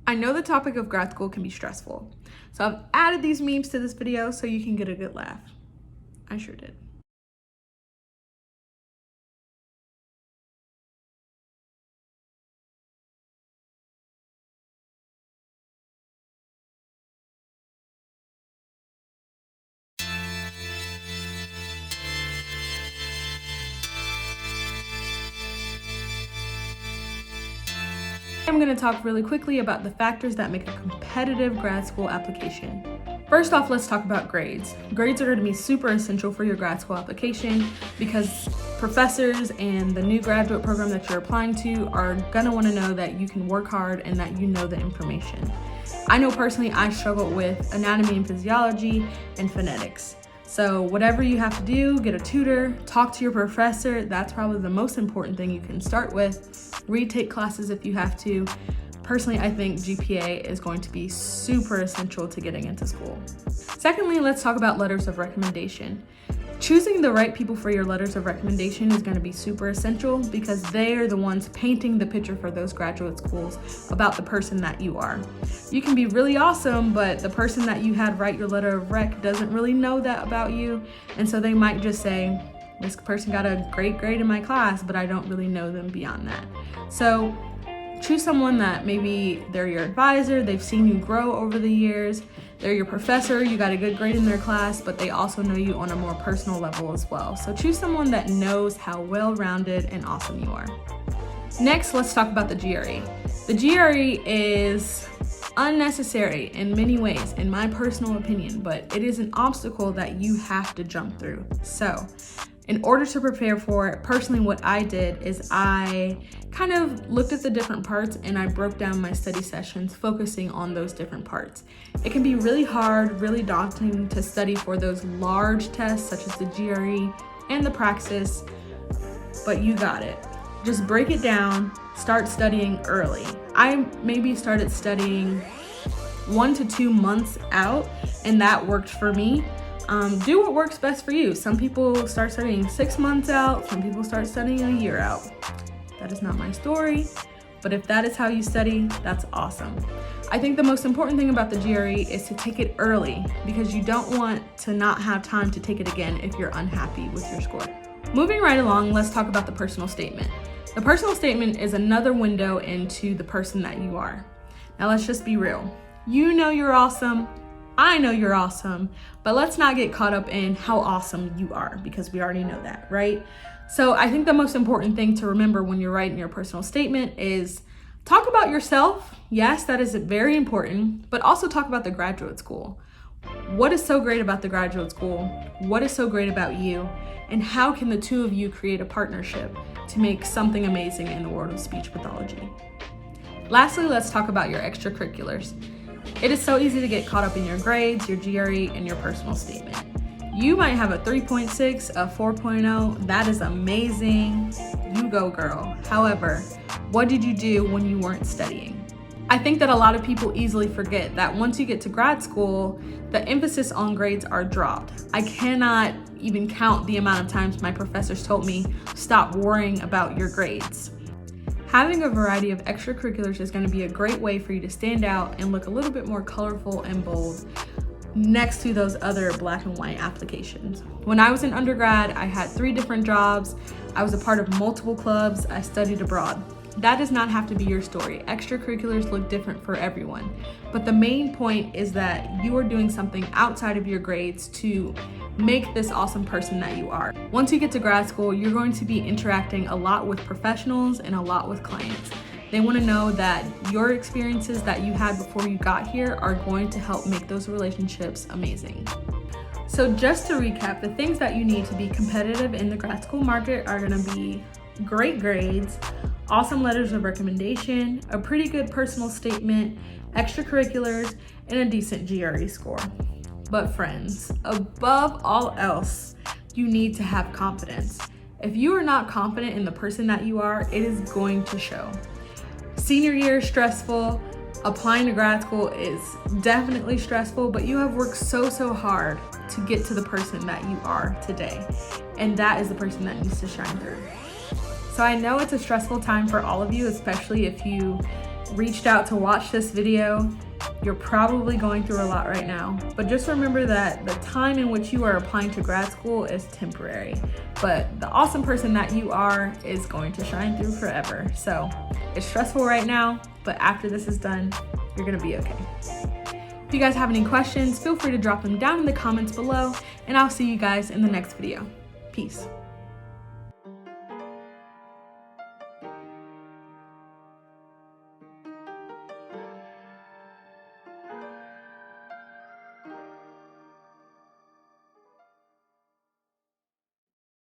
I know the topic of grad school can be stressful, so I've added these memes to this video so you can get a good laugh. I sure did. I'm going to talk really quickly about the factors that make a competitive grad school application. First off, let's talk about grades. Grades are going to be super essential for your grad school application because professors and the new graduate program that you're applying to are going to want to know that you can work hard and that you know the information. I know personally I struggle with anatomy and physiology and phonetics. So whatever you have to do, get a tutor, talk to your professor. That's probably the most important thing you can start with. Retake classes if you have to. Personally, I think GPA is going to be super essential to getting into school. Secondly, let's talk about letters of recommendation. Choosing the right people for your letters of recommendation is going to be super essential because they are the ones painting the picture for those graduate schools about the person that you are. You can be really awesome, but the person that you had write your letter of rec doesn't really know that about you, and so they might just say, this person got a great grade in my class, but I don't really know them beyond that. So choose someone that maybe they're your advisor, they've seen you grow over the years, they're your professor, you got a good grade in their class, but they also know you on a more personal level as well. So choose someone that knows how well-rounded and awesome you are. Next, let's talk about the GRE. The GRE is unnecessary in many ways, in my personal opinion, but it is an obstacle that you have to jump through. So in order to prepare for it, personally what I did is I kind of looked at the different parts and I broke down my study sessions focusing on those different parts. It can be really hard, really daunting to study for those large tests such as the GRE and the Praxis, but you got it. Just break it down, start studying early. I maybe started studying 1 to 2 months out, and that worked for me. Do what works best for you. Some people start studying 6 months out, some people start studying a year out. That is not my story, but if that is how you study, that's awesome. I think the most important thing about the GRE is to take it early because you don't want to not have time to take it again if you're unhappy with your score. Moving right along, let's talk about the personal statement. The personal statement is another window into the person that you are. Now let's just be real. You know you're awesome. I know you're awesome, but let's not get caught up in how awesome you are because we already know that, right? So I think the most important thing to remember when you're writing your personal statement is talk about yourself. Yes, that is very important, but also talk about the graduate school. What is so great about the graduate school? What is so great about you? And how can the two of you create a partnership to make something amazing in the world of speech pathology? Lastly, let's talk about your extracurriculars. It is so easy to get caught up in your grades, your GRE, and your personal statement. You might have a 3.6, a 4.0. That is amazing. You go, girl. However, what did you do when you weren't studying? I think that a lot of people easily forget that once you get to grad school, the emphasis on grades are dropped. I cannot even count the amount of times my professors told me, stop worrying about your grades. Having a variety of extracurriculars is going to be a great way for you to stand out and look a little bit more colorful and bold next to those other black and white applications. When I was in undergrad, I had 3 different jobs. I was a part of multiple clubs. I studied abroad. That does not have to be your story. Extracurriculars look different for everyone. But the main point is that you are doing something outside of your grades to make this awesome person that you are. Once you get to grad school, you're going to be interacting a lot with professionals and a lot with clients. They want to know that your experiences that you had before you got here are going to help make those relationships amazing. So just to recap, the things that you need to be competitive in the grad school market are going to be great grades, awesome letters of recommendation, a pretty good personal statement, extracurriculars, and a decent GRE score. But friends, above all else, you need to have confidence. If you are not confident in the person that you are, it is going to show. Senior year is stressful. Applying to grad school is definitely stressful, but you have worked so hard to get to the person that you are today. And that is the person that needs to shine through. So I know it's a stressful time for all of you, especially if you reached out to watch this video, you're probably going through a lot right now. But just remember that the time in which you are applying to grad school is temporary, but the awesome person that you are is going to shine through forever. So it's stressful right now, but after this is done, you're gonna be okay. If you guys have any questions, feel free to drop them down in the comments below, and I'll see you guys in the next video. Peace.